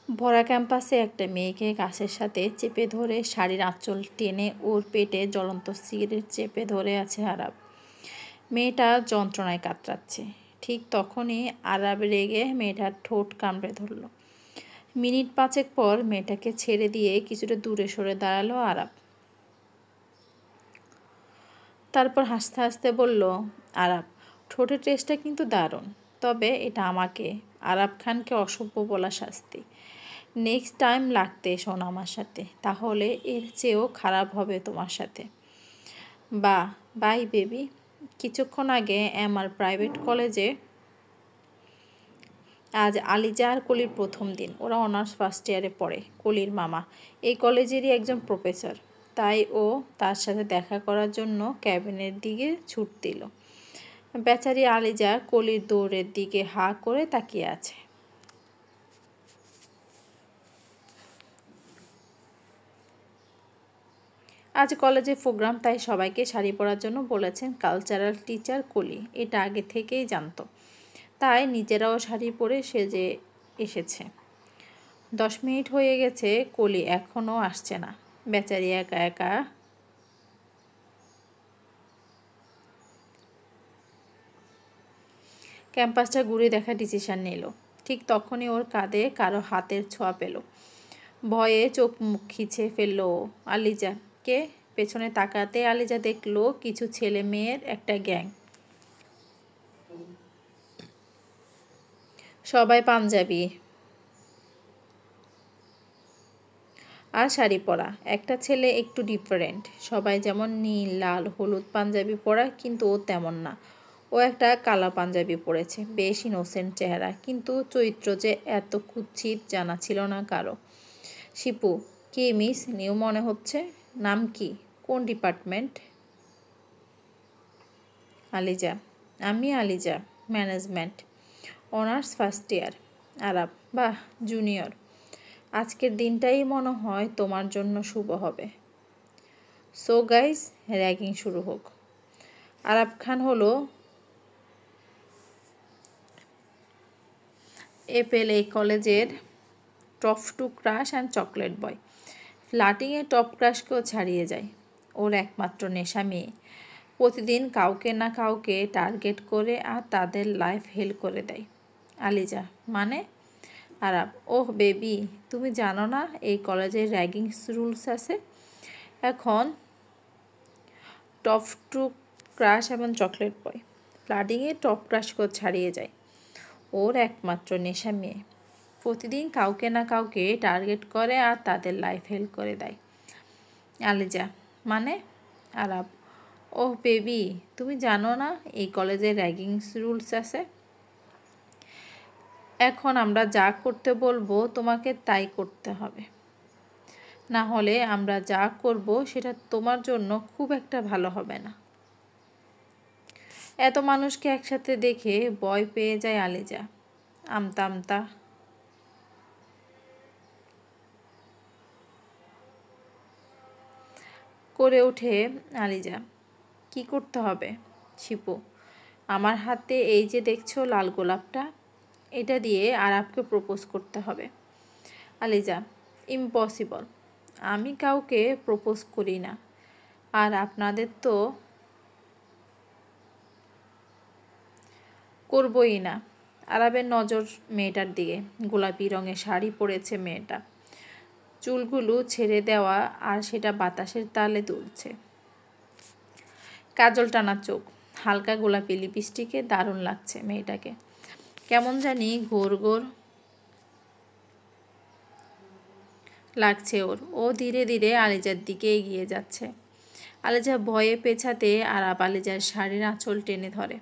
ভরা ক্যাম্পাসে একটা মেয়েকে গাছের সাথে চেপে ধরে শাড়ির আঁচল টেনে ওর পেটে জ্বলন্ত সিগারেট চেপে ধরে আছে আরাব। মেয়েটা যন্ত্রণায় কাতরাচ্ছে। ঠিক তখনই আরাব রেগে মেয়েটার ঠোঁট কামড়ে ধরল। মিনিট 5 পর মেয়েটাকে ছেড়ে দিয়ে কিছুটা দূরে সরে দাঁড়ালো আরাব। তারপর হাসতে হাসতে বলল, আরাব, ঠোঁটের টেস্টটা কিন্তু দারুণ, তবে এটা আমাকে, আরাব খানকে অসভ্য বলা শাস্তি। নেক্সট টাইম লাগতে শোন আমার সাথে, তাহলে এর চেয়েও খারাপ হবে তোমার সাথে। Bye baby. কিছুক্ষণ আগে আমার প্রাইভেট কলেজে আজ আলিজা আর কলির প্রথম দিন। ওরা অনার্স ফার্স্ট ইয়ারে পড়ে। কলির মামা এই কলেজেরই একজন প্রফেসর, তাই ও তার সাথে দেখা করার জন্য ক্যাবিনের দিকে ছুট দিল। বেচারি আলিজা কলির দৌড়ের দিকে হা করে তাকিয়ে আছে। আজ কলেজে প্রোগ্রাম, তাই সবাইকে শাড়ি পরার জন্য বলেছেন কালচারাল টিচার কলি। এটা আগে থেকেই জানতো, তাই নিজেরাও শাড়ি পরে সেজে এসেছে। 10 মিনিট হয়ে গেছে, কলি এখনও আসছে না। বেচারি একা একা ক্যাম্পাসটা ঘুরে দেখার ডিসিশন নিল। ঠিক তখনই ওর কাঁধে কারো হাতের ছোঁয়া পেল। ভয়ে চোখ মুখ খিচে ফেলল ও। আলিজাকে পেছনে তাকাতে আলিজা দেখল কিছু ছেলে মেয়ের একটা গ্যাং। সবাই পাঞ্জাবি আর শাড়ি পরা। একটা ছেলে একটু ডিফারেন্ট, সবাই যেমন নীল, লাল, হলুদ পাঞ্জাবি পরা, কিন্তু ও তেমন না। ও একটা কালা পাঞ্জাবি পরেছে। বেশ ইনোসেন্ট চেহারা, কিন্তু চরিত্র যে এত কুৎসিত জানা ছিল না কারো। শিপু, কি মিস নিউ মনে হচ্ছে। নাম কি? কোন ডিপার্টমেন্ট? আলিজা। আমি Aliza, management, honours first year. Arab, বাহ, জুনিয়র। আজকের দিনটাই মনে হয় তোমার জন্য শুভ হবে। সো গাইস, র্যাগিং শুরু হোক। আরাব খান হলো এপেল এই কলেজের top two crush and chocolate boy. ফ্লাটিংয়ে টপ ক্রাশকেও ছাড়িয়ে যায়। ওর একমাত্র নেশা মেয়ে। প্রতিদিন কাউকে না কাউকে টার্গেট করে আর তাদের লাইফ হেল করে দেয়। আলিজা, মানে? আরাব, ওহ বেবি, তুমি জানো না এই কলেজের র্যাগিং রুলস আছে। এখন টপ টু ক্রাশ এবং চকলেট বয়। ফ্লাটিংয়ে টপ ক্রাশকেও ছাড়িয়ে যায়। ওর একমাত্র নেশা মেয়ে। প্রতিদিন কাউকে না কাউকে টার্গেট করে আর তাদের লাইফ হেল করে দেয়। আলিজা, মানে? আরাব, ওহ বেবি, তুমি জানো না এই কলেজে র্যাগিং রুলস আছে। এখন আমরা যা করতে বলবো তোমাকে তাই করতে হবে, না হলে আমরা যা করব সেটা তোমার জন্য খুব একটা ভালো হবে না। এত মানুষকে একসাথে দেখে ভয় পেয়ে যায় আলিজা। আমতা আমতা করে ওঠে আলিজা। কি করতে হবে? শিপু, আমার হাতে এই যে দেখছো লাল গোলাপটা, এটা দিয়ে আরাবকে প্রপোজ করতে হবে। আলিজা, ইম্পসিবল, আমি কাউকে প্রপোজ করি না, আর আপনাদের তো করবই না। আরাবের নজর মেয়েটার দিকে। গোলাপি রঙের শাড়ি পরেছে মেয়েটা, চুলগুলো ছেড়ে দেওয়া, আর সেটা বাতাসের তালে দুলছে। কাজল টানা চোখ, হালকা গোলাপি লিপস্টিকে দারুণ লাগছে মেয়েটাকে। কেমন জানি ঘোর ঘোর লাগছে ওর। ও ধীরে ধীরে আলিজার দিকে এগিয়ে যাচ্ছে। আলিজা ভয়ে পেছাতে আরাব আলিজার শাড়ির আঁচল টেনে ধরে।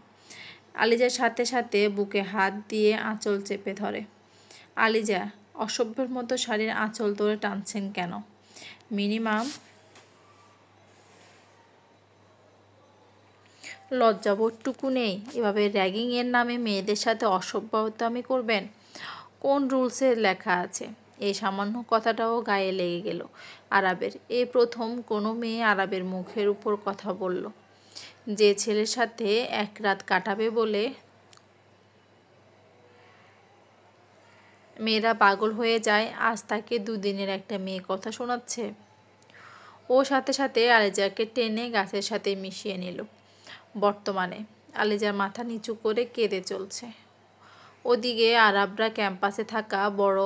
আলিজার সাথে সাথে বুকে হাত দিয়ে আঁচল চেপে ধরে। আলিজা, অসভ্যের মতো শাড়ির আঁচল ধরে টানছেন কেন? মিনিমাম লজ্জাবোধটুকু নেই? এভাবে র্যাগিংয়ের নামে মেয়েদের সাথে অসভ্যতামি করবেন? কোন রুলসে লেখা আছে? এই সামান্য কথাটাও গায়ে লেগে গেল আরাবের। এই প্রথম কোনো মেয়ে আরাবের মুখের উপর কথা বলল। যে ছেলের সাথে এক রাত কাটাবে বলে মেয়েরা পাগল হয়ে যায়, আজ তাকে দুদিনের একটা মেয়ে কথা শোনাচ্ছে। ও সাথে সাথে আলিজাকে টেনে গাছের সাথে মিশিয়ে নিল। বর্তমানে আলিজার মাথা নিচু করে কেঁদে চলছে। ওদিকে আরবরা ক্যাম্পাসে থাকা বড়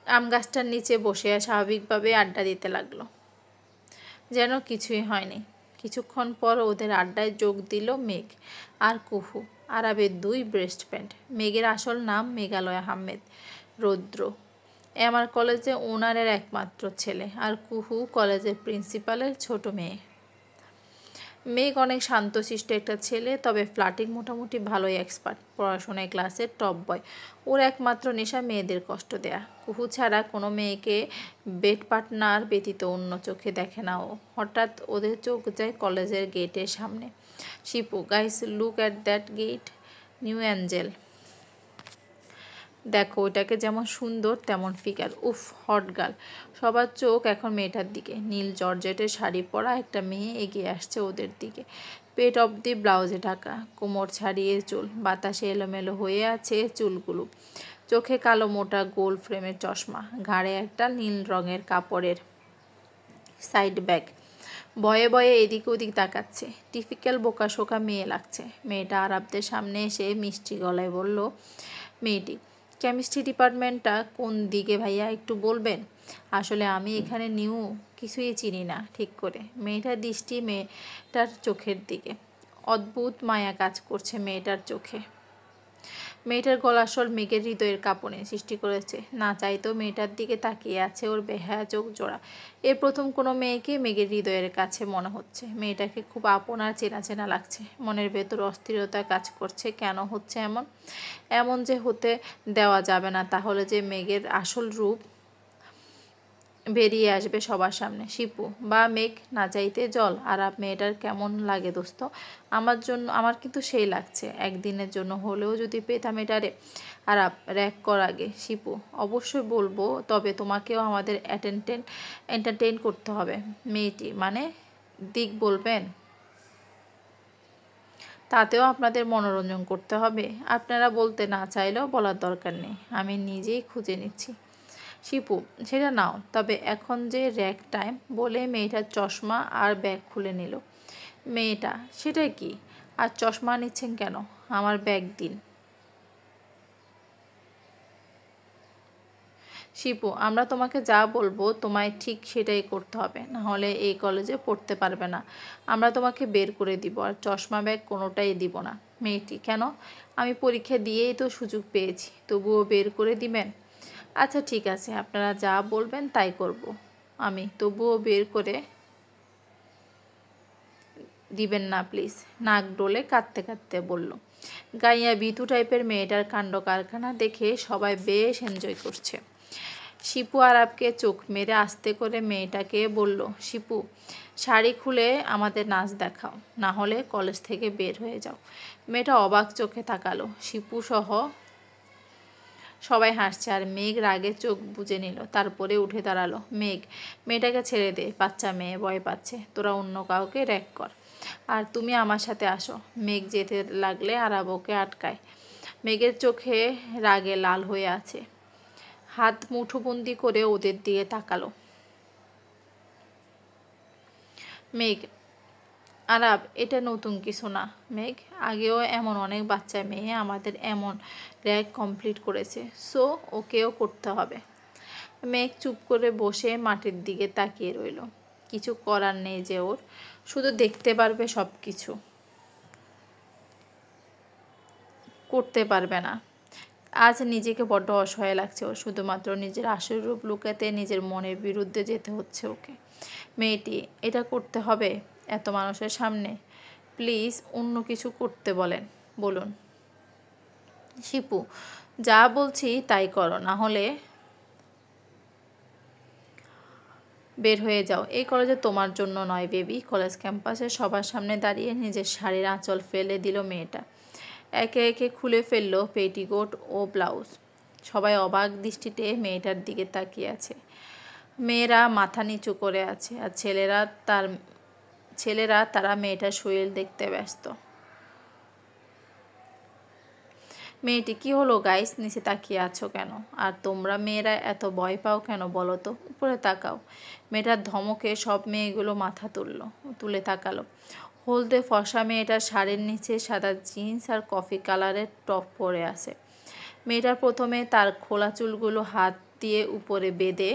আম গাছটার নিচে বসে স্বাভাবিকভাবে আড্ডা দিতে লাগলো, যেন কিছুই হয়নি। কিছুক্ষণ পর ওদের আড্ডায় যোগ দিল মেঘ আর কুহু, আরবের 2 বেস্ট ফ্রেন্ড। মেঘের আসল নাম মেঘালয় আহমেদ রৌদ্র, আমার কলেজে ওনারের একমাত্র ছেলে, আর কুহু কলেজের প্রিন্সিপালের ছোট মেয়ে। মেঘ অনেক শান্তশিষ্ট একটা ছেলে, তবে ফ্লার্টিং মোটামুটি ভালোই এক্সপার্ট। পড়াশোনায় ক্লাসের টপ বয়। ওর একমাত্র নেশা মেয়েদের কষ্ট দেয়া। কুহু ছাড়া কোনো মেয়েকে বেড পার্টনার ব্যতীত অন্য চোখে দেখে না ও। হঠাৎ ওদের চোখ যায় কলেজের গেটের সামনে। Shipu, guys look at that gate, new angel. দেখো, ওটাকে যেমন সুন্দর তেমন ফিগার, উফ হট গার্ল। সবার চোখ এখন মেয়েটার দিকে। নীল জর্জেটের শাড়ি পরা একটা মেয়ে এগিয়ে আসছে ওদের দিকে, পেট অবধি ব্লাউজে ঢাকা, কোমর ছাড়িয়ে চুল, বাতাসে এলোমেলো হয়ে আছে চুলগুলো, চোখে কালো মোটা গোল ফ্রেমের চশমা, ঘাড়ে একটা নীল রঙের কাপড়ের সাইড ব্যাগ। ভয়ে ভয়ে এদিক ওদিক তাকাচ্ছে। টিপিক্যাল বোকাশোকা মেয়ে লাগছে। মেয়েটা আরবদের সামনে এসে মিষ্টি গলায় বলল, মেয়েটি, কেমিস্ট্রি ডিপার্টমেন্টটা কোন দিকে ভাইয়া, একটু বলবেন? আসলে আমি এখানে নিউ, কিছুই চিনি না ঠিক করে। মেয়েটার দৃষ্টি মেয়েটার চোখের দিকে। অদ্ভুত মায়া কাজ করছে মেয়েটার চোখে। মেয়েটার গলার স্বর মেঘের হৃদয়ের কাঁপনে সৃষ্টি করেছে। না চাইতেও মেয়েটার দিকে তাকিয়ে আছে ওর বেহায়া চোখ জোড়া। এর প্রথম কোনো মেয়েকে মেঘের হৃদয়ের কাছে মনে হচ্ছে। মেয়েটাকে খুব আপন আর চেনা চেনা লাগছে। মনের ভেতর অস্থিরতা কাজ করছে। কেন হচ্ছে এমন? এমন যে হতে দেওয়া যাবে না, তাহলে যে মেঘের আসল রূপ বেরিয়ে আসবে সবার সামনে। শিপু, বা মেঘ, না চাইতে জল। আরাপ, মেয়েটার কেমন লাগে দোস্ত? আমার কিন্তু সেই লাগছে। একদিনের জন্য হলেও যদি পেতাম এটারে। আরাপ, র্যাক কর আগে। শিপু, অবশ্যই বলবো, তবে তোমাকেও আমাদের এন্টারটেইন করতে হবে। মেয়েটি, মানে দিক বলবেন? তাতেও আপনাদের মনোরঞ্জন করতে হবে? আপনারা বলতে না চাইলেও বলার দরকার নেই, আমি নিজেই খুঁজে নিচ্ছি। শিপু, সেটা নাও, তবে এখন যে র্যাক টাইম। বলে মেয়েটার চশমা আর ব্যাগ খুলে নিল। মেয়েটা, সেটা কি? আর চশমা নিচ্ছেন কেন? আমার ব্যাগ দিন। শিপু, আমরা তোমাকে যা বলবো তোমায় ঠিক সেটাই করতে হবে, না হলে এই কলেজে পড়তে পারবে না। আমরা তোমাকে বের করে দিব, আর চশমা ব্যাগ কোনোটাই দিব না। মেয়েটি, কেন? আমি পরীক্ষা দিয়েই তো সুযোগ পেয়েছি, তবুও বের করে দিবেন? আচ্ছা ঠিক আছে, আপনারা যা বলবেন তাই করব। আমি, তবুও বের করে দিবেন না প্লিজ? নাক ডলে কাঁদতে কাঁদতে বলল। গাইয়া বিতু টাইপের মেয়েটার কাণ্ড কারখানা দেখে সবাই বেশ এনজয় করছে। শিপু আরাবকে চোখ মেরে আস্তে করে মেয়েটাকে বলল, শিপু, শাড়ি খুলে আমাদের নাচ দেখাও, না হলে কলেজ থেকে বের হয়ে যাও। মেয়েটা অবাক চোখে তাকালো। শিপু সহ সবাই হাসছে, আর মেঘ রাগে চোখ বুজে নিল। তারপরে উঠে দাঁড়ালো। মেয়েটাকে ছেড়ে দে, বাচ্চা মেয়ে, ভয় পাচ্ছে। তোরা অন্য কাউকে র্যাক কর, আর তুমি আমার সাথে আসো। মেঘ যেতে লাগলে আরাব ওকে আটকায়। মেঘের চোখে রাগে লাল হয়ে আছে, হাত মুঠোবন্দি করে ওদের দিকে তাকালো। মেঘ, আরাব, এটা নতুন কিছু না মেঘ, আগেও এমন অনেক বাচ্চা মেয়ে আমাদের এমন র্যাক কমপ্লিট করেছে, সো ওকেও করতে হবে। মেঘ চুপ করে বসে মাটির দিকে তাকিয়ে রইল। কিছু করার নেই যে ওর, শুধু দেখতে পারবে, সব কিছু করতে পারবে না। আজ নিজেকে বড্ড অসহায় লাগছে ওর। শুধুমাত্র নিজের আসল রূপ লুকাতে নিজের মনের বিরুদ্ধে যেতে হচ্ছে ওকে। মেয়েটি, এটা করতে হবে এত মানুষের সামনে? প্লিজ অন্য কিছু করতে বলুন। শিপু, যা বলছি তাই করো, না হলে বের হয়ে যাও। এই কলেজে তোমার জন্য নয় বেবি। কলেজ ক্যাম্পাসে সবার সামনে দাঁড়িয়ে নিজের শাড়ির আঁচল ফেলে দিল মেয়েটা। একে একে খুলে ফেলল পেটিকোট ও ব্লাউজ। সবাই অবাক দৃষ্টিতে মেয়েটার দিকে তাকিয়ে আছে। মেয়েরা মাথা নিচু করে আছে, আর ছেলেরা তারা মেয়েটার শরীর দেখতে ব্যস্ত। মেয়েটি, কি হলো গাইস, নিচে তাকিয়ে আছো কেন? আর তোমরা মেয়েরা এত ভয় পাও কেন বলো তো? উপরে তাকাও। মেয়েটার ধমকে সব মেয়েগুলো মাথা তুলে তাকালো। হলদে ফর্সা মেয়েটার শাড়ির নিচে সাদা জিন্স আর কফি কালারের টপ পরে আছে। মেয়েটার প্রথমে তার খোলা চুলগুলো হাত দিয়ে উপরে বেঁধে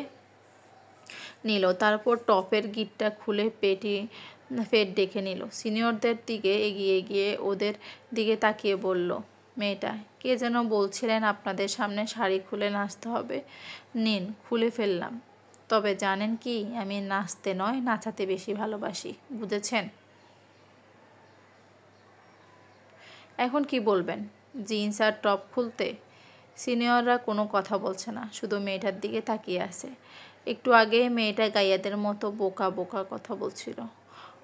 নিল, তারপর টপের গিঁটটা খুলে পেট ডেকে নিল। সিনিয়রদের দিকে এগিয়ে গিয়ে ওদের দিকে তাকিয়ে বলল, মেয়েটা, কে যেন বলছিলেন আপনাদের সামনে শাড়ি খুলে নাচতে হবে। নিন, খুলে ফেললাম। তবে জানেন কি, আমি নাচতে নয় নাচাতে বেশি ভালোবাসি, বুঝেছেন? এখন কি বলবেন? জিন্স আর টপ খুলতে? সিনিয়ররা কোনো কথা বলছে না, শুধু মেয়েটার দিকে তাকিয়ে আছে। একটু আগে মেয়েটা গাইয়াদের মতো বোকা বোকা কথা বলছিল।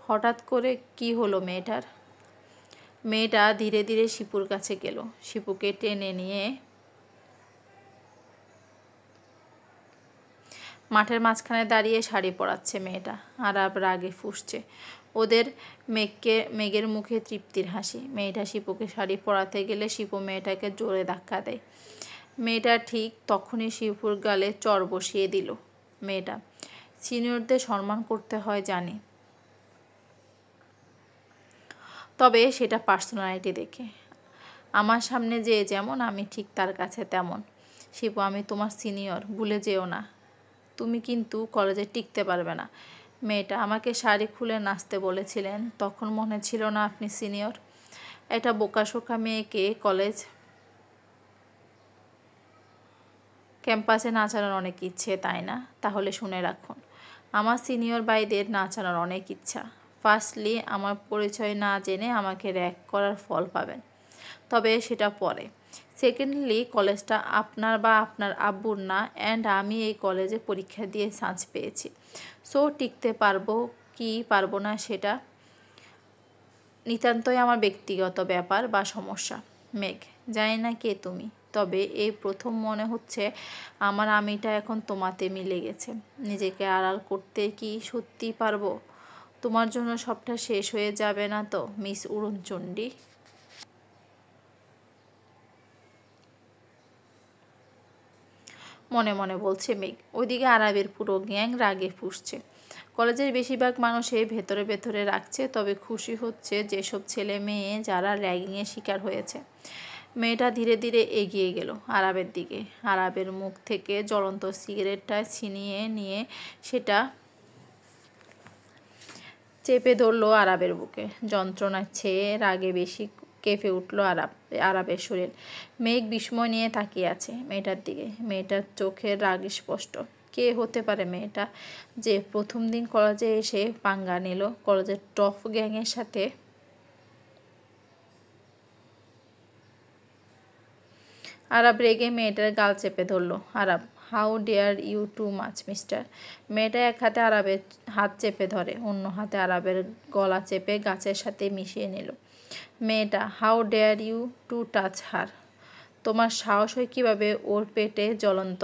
হঠাৎ করে কি হলো মেয়েটার? মেয়েটা ধীরে ধীরে শিপুর কাছে গেল। শিপুকে টেনে নিয়ে মাঠের মাঝখানে দাঁড়িয়ে শাড়ি পরাচ্ছে মেয়েটা। আরাব রাগে ফুঁসছে। ওদের মেঘের মুখে তৃপ্তির হাসি। মেয়েটা শিপুকে শাড়ি পরাতে গেলে শিপু মেয়েটাকে জোরে ধাক্কা দেয়। মেয়েটা ঠিক তখনই শিপুর গালে চড় বসিয়ে দিল। মেয়েটা, সিনিয়রদের সম্মান করতে হয় জানি, তবে সেটা পার্সোনালিটি দেখে। আমার সামনে যে যেমন, আমি ঠিক তার কাছে তেমন। শিপু, আমি তোমার সিনিয়র, ভুলে যেও না। তুমি কিন্তু কলেজে টিকতে পারবে না। মেয়েটা, আমাকে শাড়ি খুলে নাচতে বলেছিলেন, তখন মনে ছিল না আপনি সিনিয়র? একটা বোকাশোকা মেয়েকে কলেজ ক্যাম্পাসে নাচানোর অনেক ইচ্ছে, তাই না? তাহলে শুনে রাখুন, আমার সিনিয়র ভাইদের নাচানোর অনেক ইচ্ছা। ফার্স্টলি, আমার পরিচয় না জেনে আমাকে র্যাগ করার ফল পাবেন, তবে সেটা পরে। সেকেন্ডলি, কলেজটা আপনার বা আপনার আব্বুর না, অ্যান্ড আমি এই কলেজে পরীক্ষা দিয়ে চান্স পেয়েছি। সো টিকতে পারবো কি পারবো না সেটা নিতান্তই আমার ব্যক্তিগত ব্যাপার বা সমস্যা। মেঘ, জানি না কে তুমি, তবে এই প্রথম মনে হচ্ছে আমার আমিটা এখন তোমাতে মিলে গেছে। নিজেকে আড়াল করতে কি সত্যি পারবো? তোমার জন্য সবটা শেষ হয়ে যাবে না তো মিস উড়নচণ্ডী? মনে মনে বলছে মেঘ। ওইদিকে আরাবের পুরো গ্যাং রাগে ফুঁসছে। কলেজের বেশিরভাগ মানুষই ভেতরে ভেতরে রাখছে, তবে খুশি হচ্ছে যেসব ছেলে মেয়ে যারা র্যাগিংয়ের শিকার হয়েছে। মেয়েটা ধীরে ধীরে এগিয়ে গেল আরাবের দিকে। আরাবের মুখ থেকে জ্বলন্ত সিগারেটটা ছিনিয়ে নিয়ে সেটা চেপে ধরল আরাবের বুকে। যন্ত্রণার চেয়ে রাগে বেশি কেঁপে উঠল আরাবের শরীর। মেঘ বিস্ময় নিয়ে তাকিয়ে আছে মেয়েটার দিকে। মেয়েটার চোখের রাগ স্পষ্ট। কে হতে পারে মেয়েটা, যে প্রথম দিন কলেজে এসে পাঙ্গা নিল কলেজের টপ গ্যাংয়ের সাথে? আরাব রেগে মেয়েটার গাল চেপে ধরল। Aarab, how dare you too much mister. মেয়েটা এক হাতে আরাবের হাত চেপে ধরে, অন্য হাতে আরাবের গলা চেপে গাছের সাথে মিশিয়ে নিল। মেয়েটা, how dare you to touch her. তোমার সাহস হয় কীভাবে ওর পেটে জ্বলন্ত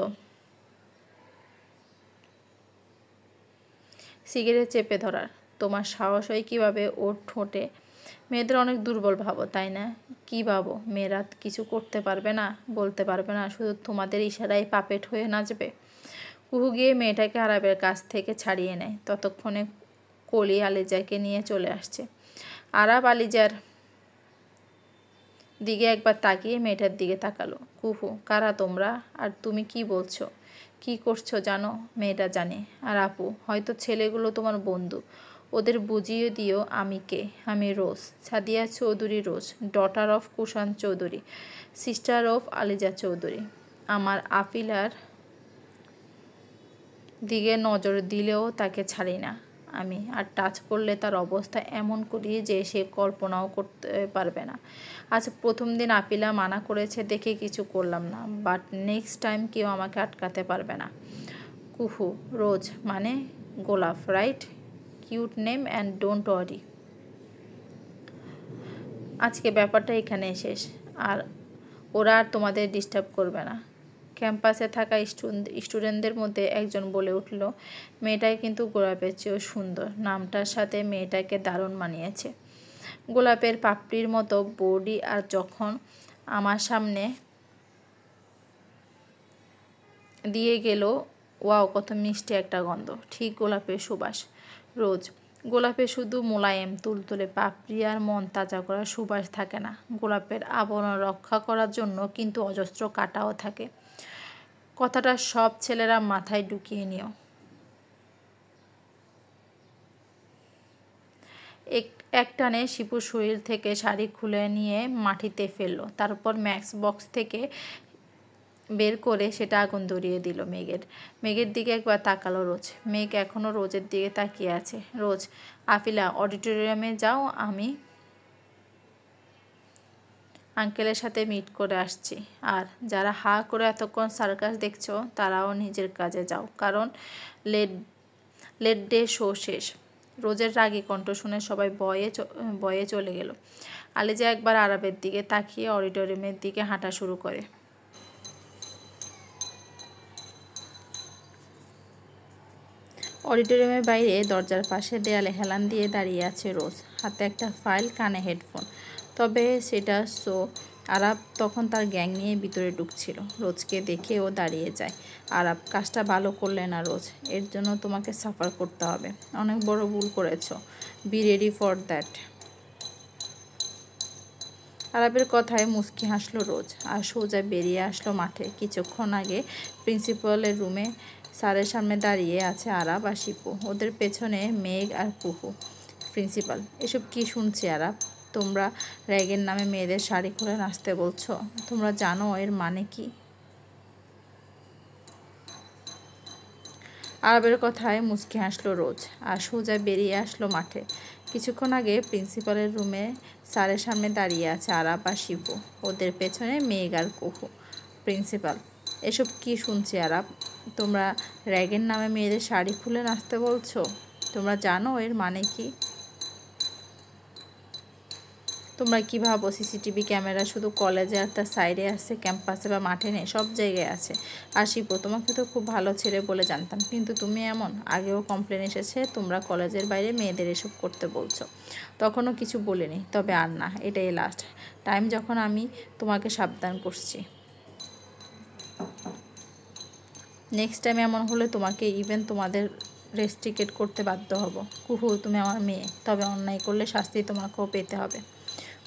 সিগারেট চেপে ধরার? তোমার সাহস হয় কীভাবে ওর ঠোঁটে? মেয়েদের অনেক দুর্বল ভাবো, তাই না? কী ভাবো মেয়েরা কিছু করতে পারবে না, বলতে পারবে না, শুধু তোমাদের ইশারায় পাপেট হয়ে নাচবে? কুহু গিয়ে মেয়েটাকে আরাবের কাছ থেকে ছাড়িয়ে নেয়। ততক্ষণে কলি আলিজাকে নিয়ে চলে আসছে। আরাব আলিজার দিকে একবার তাকিয়ে মেয়েটার দিকে তাকালো। কুহু, কারা তোমরা? আর তুমি কি বলছো, কি করছো জানো? মেয়েটা জানে। আর আপু, হয়তো ছেলেগুলো তোমার বন্ধু, ওদের বুঝিয়ে দিও আমি কে। আমি Rose, Sadia Chowdhury Rose, daughter of Kushan Chowdhury, sister of Aliza Chowdhury. আমার আপিলার দিকে নজর দিলেও তাকে ছাড়ি না আমি, আর টাচ করলে তার অবস্থা এমন করি যে সে কল্পনাও করতে পারবে না। আজ প্রথম দিন আপিলা মানা করেছে দেখে কিছু করলাম না, বাট নেক্সট টাইম কেউ আমাকে আটকাতে পারবে না। কুহু, রোজ মানে গোলাপ, right? Cute name and don't worry. আজকে ব্যাপারটা এখানেই শেষ, আর ওরা আর তোমাদের ডিস্টার্ব করবে না। ক্যাম্পাসে থাকা স্টুডেন্টদের মধ্যে একজন বলে উঠল, মেয়েটাই কিন্তু গোলাপের চেয়েও সুন্দর। নামটার সাথে মেয়েটাকে দারুণ মানিয়েছে। গোলাপের পাপড়ির মতো বডি, আর যখন আমার সামনে দিয়ে গেল। ওয়াও, কত মিষ্টি একটা গন্ধ, ঠিক গোলাপের সুবাস। রোজ, গোলাপে শুধু মোলায়েম তুলতুলে পাপড়ি আর মন তাজা করার সুবাস থাকে না, গোলাপের আবরণ রক্ষা করার জন্য কিন্তু অজস্র কাঁটাও থাকে। কথাটা সব ছেলেরা মাথায় ঢুকিয়ে নিও। একটানে শিপুর শরীর থেকে শাড়ি খুলে নিয়ে মাটিতে ফেললো, তারপর ম্যাক্স বক্স থেকে বের করে সেটা আগুন ধরিয়ে দিল মেঘের দিকে একবার তাকালো রোজ। মেঘ এখনও রোজের দিকে তাকিয়ে আছে। রোজ, আফিলা, অডিটোরিয়ামে যাও, আমি আঙ্কেলের সাথে মিট করে আসছি। আর যারা হা করে এতক্ষণ সার্কাস দেখছো তারাও নিজের কাজে যাও, কারণ লেট ডে শো শেষ। রোজের রাগী কণ্ঠ শুনে সবাই ভয়ে চলে গেল। আলিজা একবার আরবের দিকে তাকিয়ে অডিটোরিয়ামের দিকে হাঁটা শুরু করে। অডিটোরিয়ামের বাইরে দরজার পাশে দেয়ালে হেলান দিয়ে দাঁড়িয়ে আছে রোজ, হাতে একটা ফাইল, কানে হেডফোন। তবে সেটা আরাব তখন তার গ্যাং নিয়ে ভিতরে ঢুকছিল। রোজকে দেখে ও দাঁড়িয়ে যায়। আরাব, কাজটা ভালো করলে না রোজ, এর জন্য তোমাকে সাফার করতে হবে। অনেক বড় ভুল করেছো, বি রেডি ফর দ্যাট। আরাবের কথায় মুচকি হাসলো রোজ আর সোজা বেরিয়ে আসলো মাঠে। কিছুক্ষণ আগে প্রিন্সিপালের রুমে স্যারের সামনে দাঁড়িয়ে আছে আরাব আর শিপু, ওদের পেছনে মেঘ আর কুহু। প্রিন্সিপাল, এসব কি শুনছি আরাব? তোমরা র্যাগের নামে মেয়েদের শাড়ি খুলে নাচতে বলছো? তোমরা জানো এর মানে কি? আরবের কথায় মুচকি হাসলো রোজ আর সোজা বেরিয়ে আসলো মাঠে। কিছুক্ষণ আগে প্রিন্সিপালের রুমে স্যারের সামনে দাঁড়িয়ে আছে আরাব আর শিপু, ওদের পেছনে মেঘ আর কুহু। প্রিন্সিপাল, এসব কি শুনছি আরাব? তোমরা র্যাগের নামে মেয়েদের শাড়ি খুলে নাচতে বলছো? তোমরা জানো এর মানে কি? তোমরা কি ভাবো সিসিটিভি ক্যামেরা শুধু কলেজে আর তার সাইডে আছে, ক্যাম্পাসে বা মাঠে নেই? সব জায়গায় আছে। আর শিপু, তোমাকে তো খুব ভালো ছেলে বলে জানতাম, কিন্তু তুমি এমন। আগেও কমপ্লেন এসেছে তোমরা কলেজের বাইরে মেয়েদের এসব করতে বলছো, তখনও কিছু বলিনি। তবে আর না, এটাই লাস্ট টাইম যখন আমি তোমাকে সাবধান করছি। নেক্সট টাইম এমন হলে তোমাকে ইভেন তোমাদের রেস্ট্রিকেট করতে বাধ্য হব। কুহু, তুমি আমার মেয়ে, তবে অন্যায় করলে শাস্তি তোমাকেও পেতে হবে।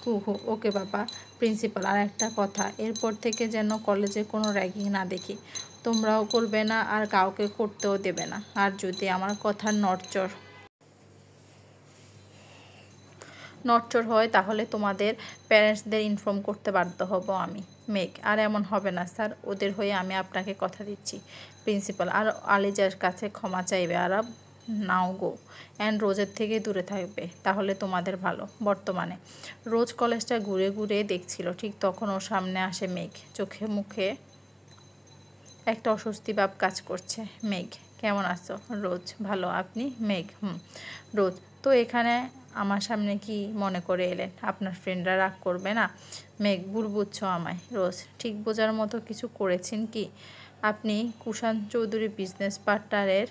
কুহু, ওকে বাবা। প্রিন্সিপাল, আর একটা কথা, এরপর থেকে যেন কলেজে কোনো র্যাগিং না দেখি। তোমরাও করবে না আর কাউকে করতেও দেবে না। আর যদি আমার কথার নড়চড় হয় তাহলে তোমাদের প্যারেন্টসদের ইনফর্ম করতে বাধ্য হব আমি। মেঘ, আর এমন হবে না স্যার, ওদের হয়ে আমি আপনাকে কথা দিচ্ছি। প্রিন্সিপাল, আর আলিজার কাছে ক্ষমা চাইবে আরাব। নাও গো, অ্যান্ড রোজের থেকে দূরে থাকবে, তাহলে তোমাদের ভালো। বর্তমানে রোজ কলেজটা ঘুরে ঘুরে দেখছিল, ঠিক তখন ওর সামনে আসে মেঘ। চোখে মুখে একটা অস্বস্তি ভাব কাজ করছে। মেঘ, কেমন আছো? রোজ, ভালো, আপনি? মেঘ, রোজ, তো এখানে আমার সামনে কি মনে করে এলেন? আপনার ফ্রেন্ডরা রাগ করবে না? মেঘ, ভুল বুঝছো আমায়। রোজ, ঠিক বোঝার মতো কিছু করেছেন কি? আপনি কুষাণ চৌধুরী বিজনেস পার্টনারের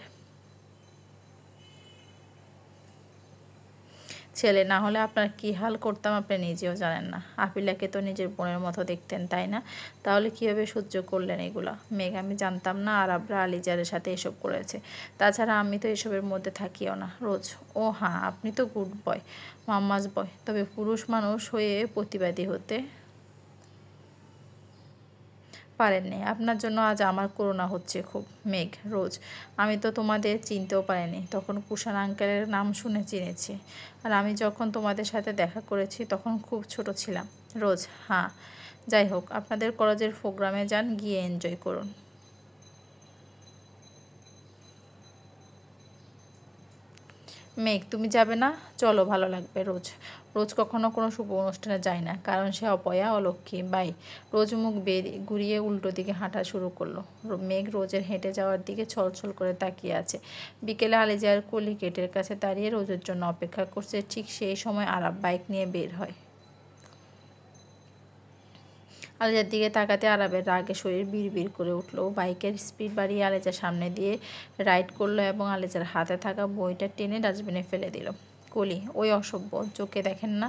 ছেলে, না হলে আপনার কি হাল করতাম আপনি নিজেও জানেন না। আপিলাকে তো নিজের বোনের মতো দেখতেন, তাই না? তাহলে কীভাবে সহ্য করলেন এগুলা? মেঘ, আমি জানতাম না আরাবরা আলিজারের সাথে এসব করেছে। তাছাড়া আমি তো এসবের মধ্যে থাকিও না। রোজ, ও হ্যাঁ, আপনি তো গুড বয়, মাম্মাস বয়। তবে পুরুষ মানুষ হয়ে প্রতিবাদী হতে পারেননি। আপনার জন্য আজ আমার করুণা হচ্ছে খুব। মেঘ, রোজ, আমি তো তোমাদের চিনতেও পারিনি। তখন কুষাণ আঙ্কেলের নাম শুনে চিনেছি। আর আমি যখন তোমাদের সাথে দেখা করেছি তখন খুব ছোট ছিলাম। রোজ, হ্যাঁ, যাই হোক, আপনাদের কলেজের প্রোগ্রামে যান, গিয়ে এনজয় করুন। মেঘ, তুমি যাবে না? চলো, ভালো লাগবে। রোজ, রোজ কখনো কোনো শুভ অনুষ্ঠানে যায় না, কারণ সে অপয়া, অলক্ষ্মী। বাই। রোজ মুখ ঘুরিয়ে উল্টো দিকে হাঁটা শুরু করলো। মেঘ রোজের হেঁটে যাওয়ার দিকে ছলছল করে তাকিয়ে আছে। বিকেলে আলিজার কলি গেটের কাছে দাঁড়িয়ে রোজের জন্য অপেক্ষা করছে। ঠিক সেই সময় আরাব বাইক নিয়ে বের হয়। আলিজার দিকে তাকাতে আরাবের রাগে শরীর বিড়বিড় করে উঠল। বাইকের স্পিড বাড়িয়ে আলিজার সামনে দিয়ে রাইড করলো এবং আলিজার হাতে থাকা বইটা টেনে ডাস্টবিনে ফেলে দিল। কলি, ওই অসভ্য, চোখে দেখেন না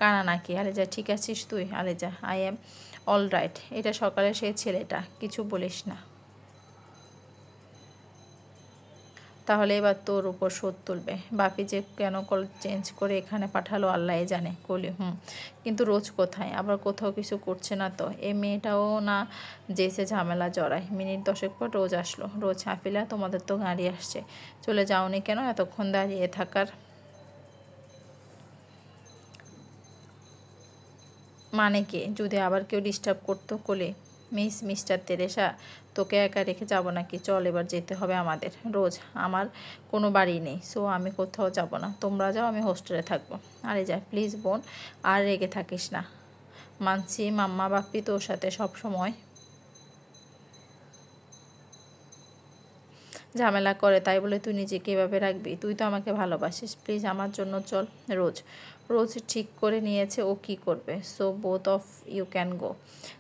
কানা নাকি? আলেজা, ঠিক আছিস তুই? আলেজা, আই অ্যাম অল রাইট। এটা সকালে সেই ছেলেটা, কিছু বলিস না। তাহলে এবার তোর উপর শোধ তুলবে। বাপি যে কেন কলেজ চেঞ্জ করে এখানে পাঠালো আল্লাহই জানে। কলি, কিন্তু রোজ কোথায়? আবার কোথাও কিছু করছে না তো? এ মেয়েটাও না যেছে ঝামেলা জড়ায়। মিনিট 10 পর রোজ আসলো। রোজ, হাফিলা, তোমাদের তো গাড়ি আসছে, চলে যাওনি কেন? এতক্ষণ দাঁড়িয়ে থাকার মানে কি? যদি আবার কেউ ডিস্টার্ব করতো? কোলে, মিস্টার তেরেসা, তোকে একা রেখে যাব নাকি? চল, এবার যেতে হবে আমাদের। রোজ, আমার কোনো বাড়ি নেই, সো আমি কোথাও যাব না। তোমরা যাও, আমি হোস্টেলে থাকবো। আরে যা, প্লিজ বোন, আর রেগে থাকিস না। মানছি মাম্মা বাপ্পি তোর সাথে সব সময় ঝামেলা করে, তাই বলে তুই নিজেকে এভাবে রাখবি? তুই তো আমাকে ভালোবাসিস, প্লিজ আমার জন্য চল। রোজ, রোজ ঠিক করে নিয়েছে ও কি করবে, so both of you can go.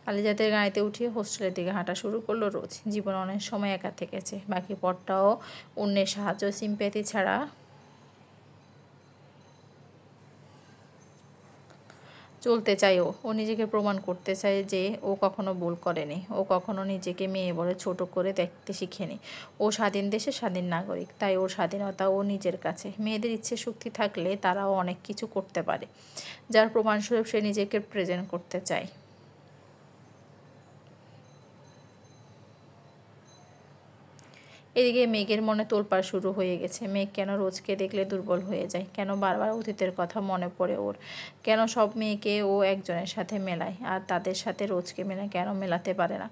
আলিজাদের গাড়িতে উঠিয়ে হোস্টেলের দিকে হাঁটা শুরু করলো রোজ। জীবন অনেক সময় একা থেকেছে, বাকি পথটাও অন্যের সাহায্য সিম্প্যাথি ছাড়া চলতে চায়। ও নিজেকে প্রমাণ করতে চায় যে ও কখনো ভুল করেনি। ও কখনো নিজেকে মেয়ে বলে ছোট করে দেখতে শিখেনি। ও স্বাধীন দেশের স্বাধীন নাগরিক, তাই ওর স্বাধীনতা ও নিজের কাছে। মেয়েদের ইচ্ছে শক্তি থাকলে তারাও অনেক কিছু করতে পারে, যার প্রমাণস্বরূপ সে নিজেকে প্রেজেন্ট করতে চায়। এদিকে মেঘের মনে তোলপাড় শুরু হয়ে গেছে। মেঘ কেন রোজকে দেখলে দুর্বল হয়ে যায়? কেন বারবার অতীতের কথা মনে পড়ে ওর? কেন সব মেয়েকে ও একজনের সাথে মেলায়, আর তাদের সাথে রোজকে কেন মেলাতে পারে না?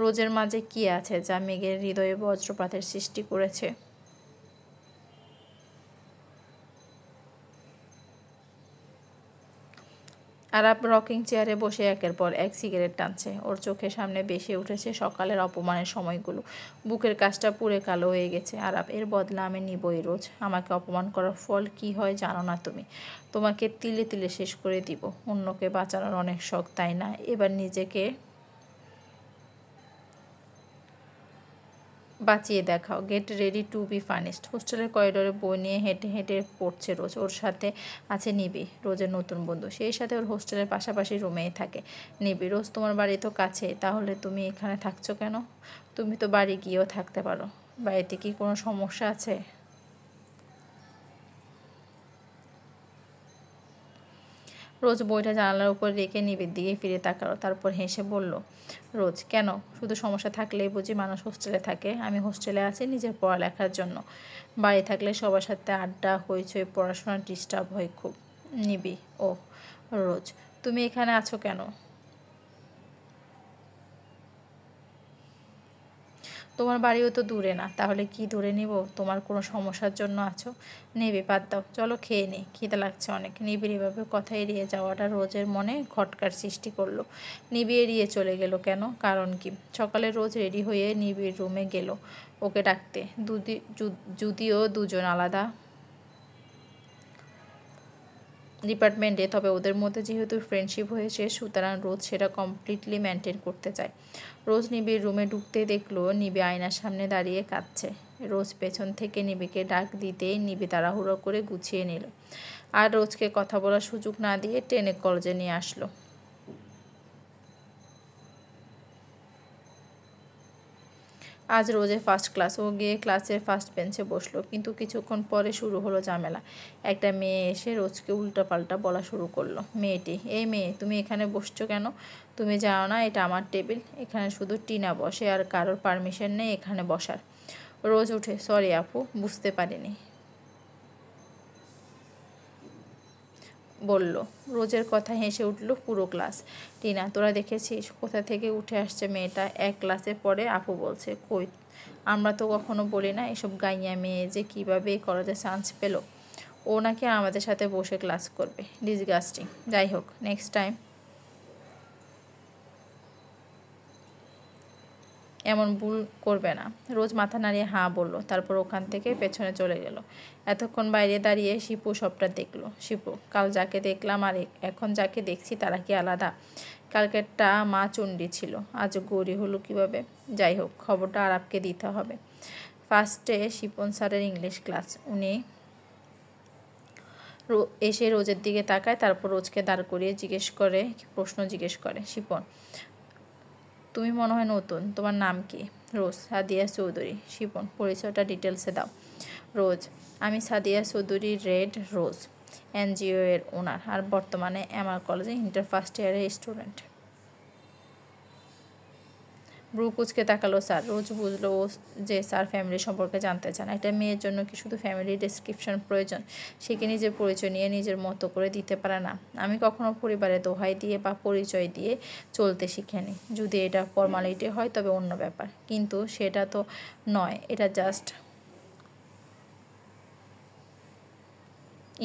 রোজের মাঝে কি আছে যা মেঘের হৃদয়ে বজ্রপাতের সৃষ্টি করেছে? আরাপ রকিং চেয়ারে বসে একের পর এক সিগারেট টানছে। ওর চোখের সামনে ভেসে উঠেছে সকালের অপমানের সময়গুলো। বুকের কাজটা পুড়ে কালো হয়ে গেছে। আরাপ, এর বদলা আমি নিবই রোজ। আমাকে অপমান করার ফল কি হয় জানো না তুমি? তোমাকে তিলে তিলে শেষ করে দিব। অন্যকে বাঁচানোর অনেক শখ, তাই না? এবার নিজেকে বাঁচিয়ে দেখাও। Get ready to be furnished. হোস্টেলের করিডোরে বই নিয়ে হেঁটে হেঁটে পড়ছে রোজ। ওর সাথে আছে নিবি, রোজের নতুন বন্ধু। সেই সাথে ওর হোস্টেলের পাশাপাশি রুমেই থাকে। নিবি, রোজ তোমার বাড়ি তো কাছে, তাহলে তুমি এখানে থাকছো কেন? তুমি তো বাড়ি গিয়েও থাকতে পারো। বাড়িতে কি কোনো সমস্যা আছে? রোজ বইটা জানালার উপর রেখে নিবিড় দিকে ফিরে তাকালো, তারপর হেসে বলল, রোজ, কেন? শুধু সমস্যা থাকলেই বুঝি মানুষ হোস্টেলে থাকে? আমি হোস্টেলে আছি নিজের পড়ালেখার জন্য। বাড়ি থাকলে সবার সাথে আড্ডা, হইচই, পড়াশোনা ডিস্টার্ব হয় খুব। নিবি, ও রোজ, তুমি এখানে আছো কেন? তোমার বাড়িও তো দূরে না, তাহলে কি ধরে নিব তোমার কোনো সমস্যার জন্য আছো? নেবে, বাদ দাও, চলো খেয়ে নেই, খিদে লাগছে অনেক। নিবিড় এভাবে কথা এড়িয়ে যাওয়াটা রোজের মনে খটকার সৃষ্টি করলো। নিবিড় এড়িয়ে চলে গেল কেন? কারণ কি? সকালে রোজ রেডি হয়ে নিবিড় রুমে গেল ওকে ডাকতে। যদিও দুজন আলাদা ডিপার্টমেন্টে, তবে ওদের মধ্যে যেহেতু ফ্রেন্ডশিপ হয়েছে, সুতরাং রোজ সেটা কমপ্লিটলি মেনটেন করতে চায়। রোজ নিবিড় রুমে ঢুকতে দেখলো নিবি আয়নার সামনে দাঁড়িয়ে কাঁদছে। রোজ পেছন থেকে নিবিকে ডাক দিতেই নিবি তাড়াহুড়ো করে গুছিয়ে নিল, আর রোজকে কথা বলার সুযোগ না দিয়ে টেনে কলেজে নিয়ে আসলো। আজ রোজের ফার্স্ট ক্লাস। ও গিয়ে ক্লাসের ফার্স্ট বেঞ্চে বসলো, কিন্তু কিছুক্ষণ পরে শুরু হলো ঝামেলা। একটা মেয়ে এসে রোজকে উল্টাপাল্টা বলা শুরু করলো। মেয়েটি, এই মেয়ে, তুমি এখানে বসছো কেন? তুমি জানো না এটা আমার টেবিল? এখানে শুধু টিনা বসে, আর কারোর পারমিশন নেই এখানে বসার। রোজ উঠে, সরি আপু, বুঝতে পারিনি বলল। রোজের কথা হেসে উঠল পুরো ক্লাস। টিনা, তোরা দেখেছিস কোথা থেকে উঠে আসছে মেয়েটা? এক ক্লাসে পরে আপু বলছে। কই, আমরা তো কখনো বলি না। এসব গাইয়া মেয়ে যে কীভাবে এই কলেজে চান্স পেল? ও নাকি আমাদের সাথে বসে ক্লাস করবে? ডিসগাস্টিং। যাই হোক, নেক্সট টাইম এমন ভুল করবে না। রোজ মাথা নাড়িয়ে হাঁ বলল, তারপর ওখান থেকে পেছনে চলে গেল। এতক্ষণ বাইরে দাঁড়িয়ে শিপু সবটা দেখল। শিপু, কাল যাকে দেখলাম আর এখন যাকে দেখছি তারা কি আলাদা? কালকেরটা মা চণ্ডী ছিল, আজ গৌরী হলো কীভাবে? যাই হোক, খবরটা আরাপকে দিতে হবে। ফার্স্টে শিপন স্যারের ইংলিশ ক্লাস। উনি এসে রোজের দিকে তাকায়, তারপর রোজকে দাঁড় করিয়ে প্রশ্ন জিজ্ঞেস করে, শিপন তুমি মনে হয় নতুন, তোমার নাম কি? রোজ, সাদিয়া চৌধুরী। শিপন, পরিচয়টা ডিটেলসে দাও। রোজ, আমি Sadia Chowdhury, red rose NGO এর ওনার, আর বর্তমানে এমআর কলেজে ইন্টার ফার্স্ট ইয়ারের স্টুডেন্ট। ব্রু কুচকে তাকালো স্যার। রোজ বুঝলো যে স্যার ফ্যামিলি সম্পর্কে জানতে চান। একটা মেয়ের জন্য কি শুধু ফ্যামিলি ডেসক্রিপশন প্রয়োজন? সে কি নিজের পরিচয় নিয়ে নিজের মতো করে দিতে পারে না? আমি কখনো পরিবারের দোহাই দিয়ে বা পরিচয় দিয়ে চলতে শিখিনি। যদি এটা ফর্মালিটি হয় তবে অন্য ব্যাপার, কিন্তু সেটা তো নয়। এটা জাস্ট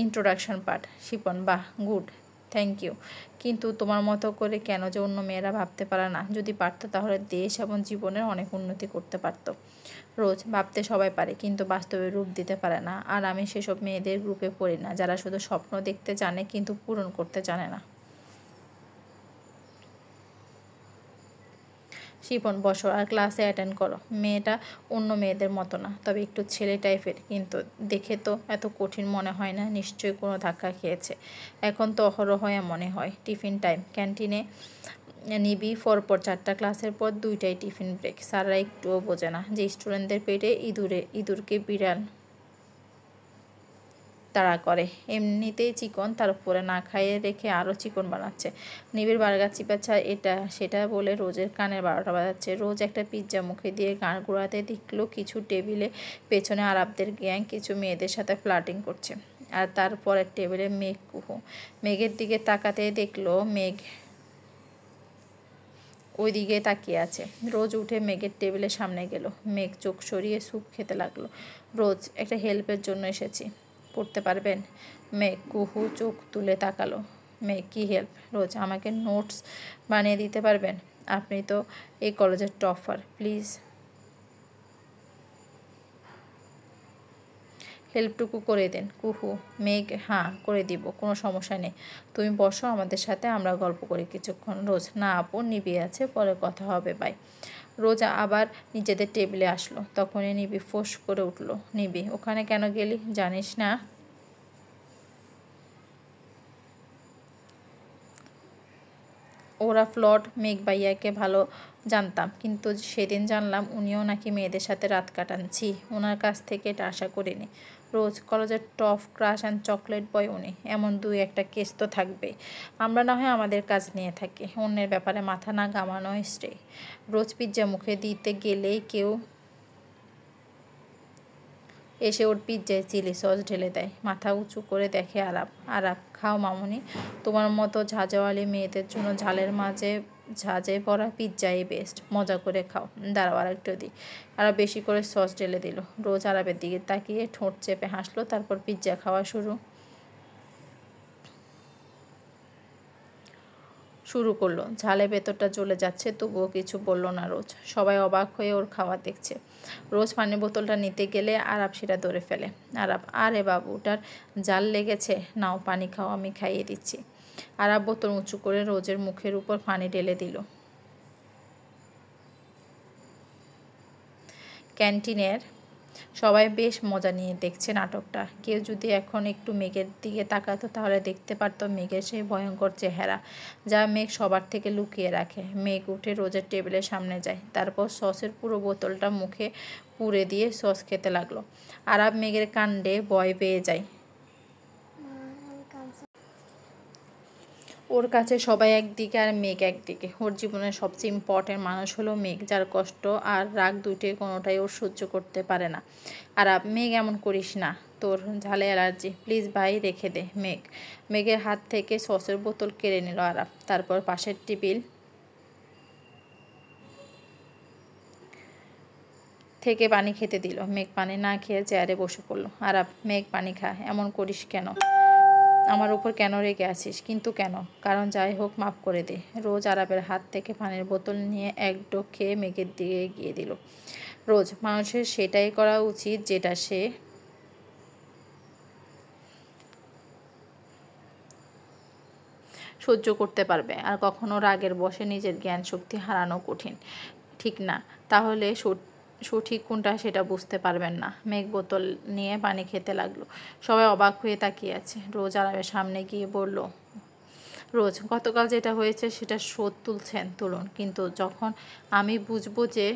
ইন্ট্রোডাকশন পার্ট। শিপন, বাহ, গুড, থ্যাংক ইউ। কিন্তু তোমার মতো করে কেন যে অন্য মেয়েরা ভাবতে পারে না? যদি পারত তাহলে দেশ এবং জীবনের অনেক উন্নতি করতে পারত। রোজ, ভাবতে সবাই পারে, কিন্তু বাস্তবে রূপ দিতে পারে না। আর আমি সেসব মেয়েদের গ্রুপে পড়ি না, যারা শুধু স্বপ্ন দেখতে জানে কিন্তু পূরণ করতে জানে না। শিপন, বসো আর ক্লাসে অ্যাটেন্ড করো। মেয়েটা অন্য মেয়েদের মতো না, তবে একটু ছেলে টাইপের, কিন্তু দেখে তো এত কঠিন মনে হয় না। নিশ্চয়ই কোনো ধাক্কা খেয়েছে। এখন তো অহরহ এমনই হয়। টিফিন টাইম, ক্যান্টিনে নিবি পরপর 4টা ক্লাসের পর 2টাই টিফিন ব্রেক। স্যাররা একটুও বোঝে না যে স্টুডেন্টদের পেটে ইঁদুরকে বিড়াল তাড়া করে। এমনিতেই চিকন, তার উপরে না খাইয়ে রেখে আরও চিকন বানাচ্ছে। নিবিড় বার্গার চিবাচ্ছে, এটা সেটা বলে রোজের কানের 12টা বাজাচ্ছে। রোজ একটা পিৎজা মুখে দিয়ে গান ঘোরাতে দেখলো কিছু টেবিলে পেছনে আরবদের গ্যাং কিছু মেয়েদের সাথে ফ্লার্টিং করছে। আর তারপর এক টেবিলে মেঘ কুহু। মেঘের দিকে তাকাতে দেখলো মেঘ ওই দিকে তাকিয়ে আছে। রোজ উঠে মেঘের টেবিলের সামনে গেল। মেঘ চোখ সরিয়ে স্যুপ খেতে লাগলো। রোজ, একটা হেল্পের জন্য এসেছি, করতে পারবেন? মেঘ কুহু চোখ তুলে তাকালো। মেঘ, কী হেল্প? রোজ, আমাকে নোটস বানিয়ে দিতে পারবেন? আপনি তো এই কলেজের টপার, প্লিজ হেল্পটুকু করে দিন। কুহু। মেঘ, হ্যাঁ করে দিব, কোনো সমস্যা নেই। তুমি বসো আমাদের সাথে, আমরা গল্প করি কিছুক্ষণ। রোজ, না আপু, নিবি আছে, পরে কথা হবে, বাই। রোজ আবার নিজেদের টেবিলে আসলো। তখনই নিবি ফোঁস করে উঠল। নিবি, ওখানে কেন গেলি? জানিস না ওরা ফ্লড? মেঘ ভাইয়াকে ভালো জানতাম, কিন্তু সেদিন জানলাম উনিও নাকি মেয়েদের সাথে রাত কাটান। ছি, ওনার কাছ থেকে এটা আশা করিনি। রোজ, কলেজের top crush and chocolate boy উনি, এমন 2-1টা কেস তো থাকবেই। আমরা না হয় আমাদের কাজ নিয়ে থাকি, অন্যের ব্যাপারে মাথা না ঘামানো স্টে। রোজ পিৎজা মুখে দিতে গেলেই কেউ এসে ওর পিৎজায় চিলি সস ঢেলে দেয়। মাথা উঁচু করে দেখে আরাপ। আরাপ, খাও মামুনি, তোমার মতো ঝাঁঝাওয়ালি মেয়েদের জন্য ঝালের মাঝে ঝাঁঝে ভরা পিৎজাই বেস্ট, মজা করে খাও। দাঁড়াও আর একটু দিই। আরও বেশি করে সস ঢেলে দিল। রোজ আরাপের দিকে তাকিয়ে ঠোঁট চেপে হাসলো, তারপর পিৎজা খাওয়া শুরু করলো। ঝালে ভেতরটা জ্বলে যাচ্ছে, তবুও কিছু বলল না রোজ। সবাই অবাক হয়ে ওর খাওয়া দেখছে। রোজ পানির বোতলটা নিতে গেলে আরাপ সেটা ধরে ফেলে। আরাপ, আরে বাবুটার জাল লেগেছে, নাও পানি খাও, আমি খাইয়ে দিচ্ছি। আরাপ বোতল উঁচু করে রোজের মুখের উপর পানি ঢেলে দিল। ক্যান্টিনের সবাই বেশ মজা নিয়ে দেখছে নাটকটা। কেউ যদি এখন একটু মেঘের দিকে তাকাতো তাহলে দেখতে পারত মেঘের সেই ভয়ঙ্কর চেহারা, যা মেঘ সবার থেকে লুকিয়ে রাখে। মেঘ উঠে রোজের টেবিলের সামনে যায়, তারপর সসের পুরো বোতলটা মুখে পুরে দিয়ে সস খেতে লাগলো। আরাব মেঘের কাণ্ডে ভয় পেয়ে যায়। ওর কাছে সবাই একদিকে আর মেঘ একদিকে। ওর জীবনের সবচেয়ে ইম্পর্টেন্ট মানুষ হলো মেঘ, যার কষ্ট আর রাগ দুটোই কোনোটাই ওর সহ্য করতে পারে না। আরাব, মেঘ এমন করিস না, তোর ঝালে অ্যালার্জি, প্লিজ ভাই রেখে দে। মেঘের হাত থেকে সসের বোতল কেড়ে নিল আরাব, তারপর পাশের টেবিল থেকে পানি খেতে দিল। মেঘ পানি না খেয়ে চেয়ারে বসে পড়ল। আরাব, মেঘ পানি খা, এমন করিস কেন? আমার উপর কেন রেগে আছিস? কিন্তু কেন? কারণ যাই হোক, মাফ করে দে। রোজ আরাবের হাত থেকে পানির বোতল নিয়ে এক ঢোক খেয়ে মেঘের দিকে এগিয়ে দিল। রোজ, মানুষের সেটাই করা উচিত যেটা সে সহ্য করতে পারবে। আর কখনো রাগের বশে নিজের জ্ঞান শক্তি হারানো কঠিন, ঠিক না? তাহলে সঠিক কোনটা সেটা বুঝতে পারবেন না। মেঘ বোতল নিয়ে পানি খেতে লাগলো। সবাই অবাক হয়ে তাকিয়ে আছে। রোজ আরবের সামনে গিয়ে বলল, রোজ, গতকাল যেটা হয়েছে সেটা শোধ তুলুন, কিন্তু যখন আমি বুঝবো যে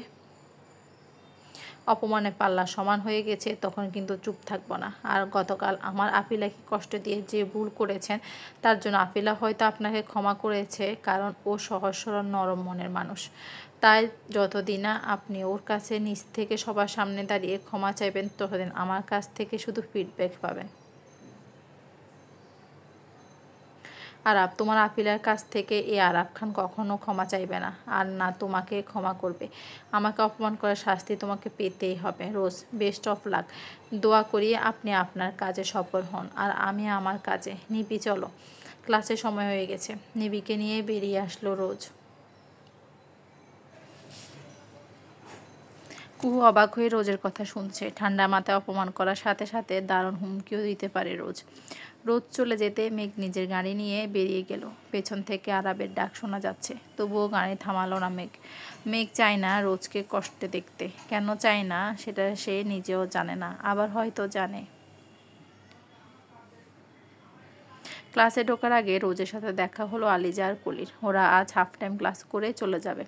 অপমানে পাল্লা সমান হয়ে গেছে তখন কিন্তু চুপ থাকবো না। আর গতকাল আমার আপিলাকে কষ্ট দিয়ে যে ভুল করেছেন তার জন্য আপিলা হয়তো আপনাকে ক্ষমা করেছে, কারণ ও সহজ সরল নরম মনের মানুষ। তাই যতদিন না আপনি ওর কাছে নিজ থেকে সবার সামনে দাঁড়িয়ে ক্ষমা চাইবেন, ততদিন আমার কাছ থেকে শুধু ফিডব্যাক পাবেন। আরাব, তোমার আপিলার কাছ থেকে এই আরাব খান কখনো ক্ষমা চাইবে না, আর না তোমাকে ক্ষমা করবে। আমাকে অপমান করার শাস্তি তোমাকে পেতেই হবে। রোজ, বেস্ট অফ লাক। দোয়া করি আপনি আপনার কাজে সফল হন, আর আমি আমার কাজে। নিবি, চলো, ক্লাসের সময় হয়ে গেছে। নিবিকে নিয়ে বেরিয়ে আসলো রোজ। কুহু অবাক হয়ে রোজের কথা শুনছে। ঠান্ডা মাথায় অপমান করার সাথে সাথে দারুণ হুমকিও দিতে পারে রোজ। রোজ চলে যেতে মেঘ নিজের গাড়ি নিয়ে বেরিয়ে গেল। পেছন থেকে আরাবের ডাক শোনা যাচ্ছে, তবুও গাড়ি থামালো না মেঘ। মেঘ চায় না রোজকে কষ্টে দেখতে। কেন চায় না সেটা সে নিজেও জানে না, আবার হয়তো জানে। ক্লাসে ঢোকার আগে রোজের সাথে দেখা হলো আলিজা আর কলির। ওরা আজ হাফ টাইম ক্লাস করে চলে যাবে,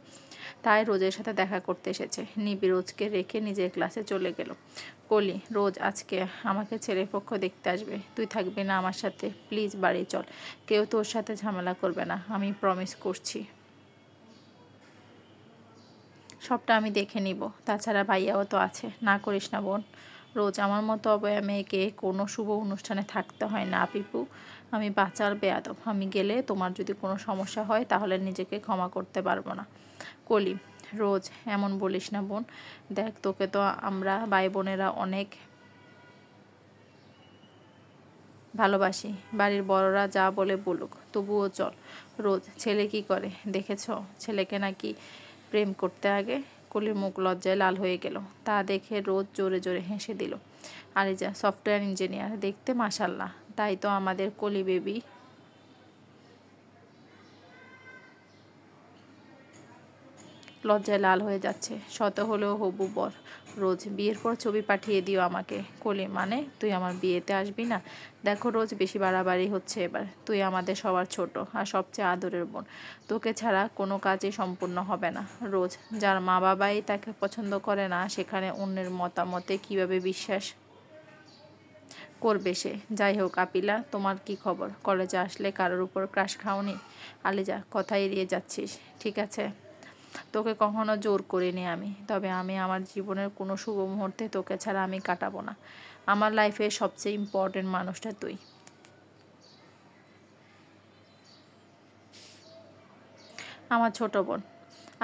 তাই রোজের সাথে দেখা করতে এসেছে। নিবি রোজকে রেখে নিজের ক্লাসে চলে গেল। কলি, রোজ আজকে আমাকে ছেলের পক্ষ দেখতে আসবে, তুই থাকবি না আমার সাথে? প্লিজ বাড়ি চল, কেউ তোর সাথে ঝামেলা করবে না, আমি প্রমিস করছি। সবটা আমি দেখে নিব, তাছাড়া ভাইয়াও তো আছে। না করিস না বোন। রোজ, আমার মতো অবয়া মেয়েকে কোনো শুভ অনুষ্ঠানে থাকতে হয় না পিপু। আমি বাচ্চার বেয়াদব, আমি গেলে তোমার যদি কোনো সমস্যা হয় তাহলে নিজেকে ক্ষমা করতে পারবো না। কলি, রোজ, এমন বলিস না বোন। দেখ, তোকে তো আমরা ভাই বোনেরা অনেক ভালোবাসি। বাড়ির বড়রা যা বলে বলুক, তবুও চল। রোজ, ছেলে কি করে দেখেছ? ছেলেকে নাকি প্রেম করতে আগে। কলির মুখ লজ্জায় লাল হয়ে গেল। তা দেখে রোজ জোরে জোরে হেসে দিল। আলিজা, সফটওয়্যার ইঞ্জিনিয়ার, দেখতে মাশাল্লাহ। তাই তো আমাদের কলি বেবি লজ্জায় লাল হয়ে যাচ্ছে। শত হলেও হবু বর। রোজ, বিয়ের পর ছবি পাঠিয়ে দিও আমাকে। কলি, মানে তুই আমার বিয়েতে আসবি না? দেখো রোজ, বেশি বাড়াবাড়ি হচ্ছে এবার। তুই আমাদের সবার ছোট আর সবচেয়ে আদরের বোন, তোকে ছাড়া কোনো কাজই সম্পূর্ণ হবে না। রোজ, যার মা বাবাই তাকে পছন্দ করে না সেখানে অন্যের মতামতে কিভাবে বিশ্বাস করবে সে? যাই হোক, আপিলা, তোমার কি খবর? কলেজে আসলে কারোর উপর ক্রাশ খাওনি? আলিজা, কথা এড়িয়ে যাচ্ছিস। ঠিক আছে, তোকে কখনো জোর করিনি আমি, তবে আমি আমার জীবনের কোনো শুভ মুহূর্তে তোকে ছাড়া আমি কাটাবো না। আমার লাইফের সবচেয়ে ইম্পর্টেন্ট মানুষটা তুই। আমার ছোট বোন।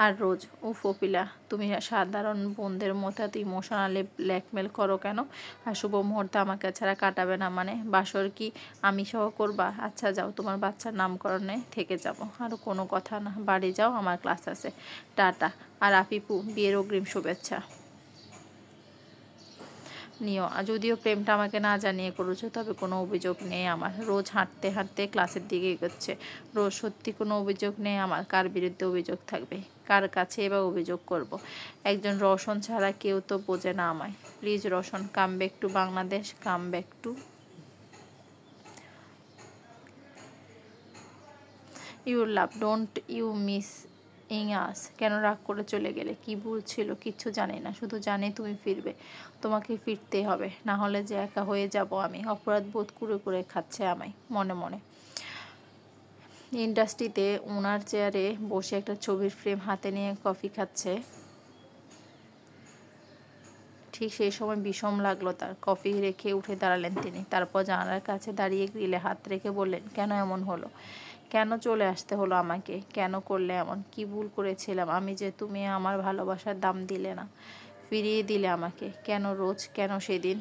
আর রোজ, উফ অপিলা, তুমি সাধারণ বোনদের মতো এত ইমোশনালি ব্ল্যাকমেল করো কেন? আর শুভ মুহূর্তে আমাকে ছাড়া কাটাবে না মানে? বাসর কি আমি সহ করবা? আচ্ছা যাও, তোমার বাচ্চার নামকরণে থেকে যাব। আর কোনো কথা না, বাড়ি যাও, আমার ক্লাস আছে। টাটা। আর আপিপু, বিয়ের অগ্রিম শুভেচ্ছা নিও। যদিও প্রেমটা আমাকে না জানিয়ে করেছো, তবে কোনো অভিযোগ নেই আমার। রোজ হাঁটতে হাঁটতে ক্লাসের দিকে এগোচ্ছে। রোজ, সত্যি কোনো অভিযোগ নেই আমার? কার বিরুদ্ধে অভিযোগ থাকবে? কার কাছে এবার অভিযোগ করব? একজন রওশন ছাড়া কেউ তো বোঝে না আমায়। Please Roshan, come back to Bangladesh, come back to your love, don't you miss us. কেন রাগ করে চলে গেলে? কি ভুল ছিল? কিচ্ছু জানি না, শুধু জানি তুমি ফিরবে। তোমাকে ফিরতেই হবে, না হলে যে একা হয়ে যাব আমি। অপরাধ বোধ করে করে খাচ্ছে আমায় মনে মনে। ইন্ডাস্ট্রিতে ওনার চেয়ারে বসে একটা ছবির ফ্রেম হাতে নিয়ে কফি খাচ্ছে। ঠিক সেই সময় বিষম লাগলো তার। কফি রেখে উঠে দাঁড়ালেন তিনি। তারপর জানালার কাছে দাঁড়িয়ে গ্রিলে হাত রেখে বললেন, কেন এমন হলো? কেন চলে আসতে হলো আমাকে? কেন করলে এমন? কি ভুল করেছিলাম আমি যে তুমি আমার ভালোবাসার দাম দিলে না, ফিরিয়ে দিলে আমাকে? কেন রোজ? কেন সেদিন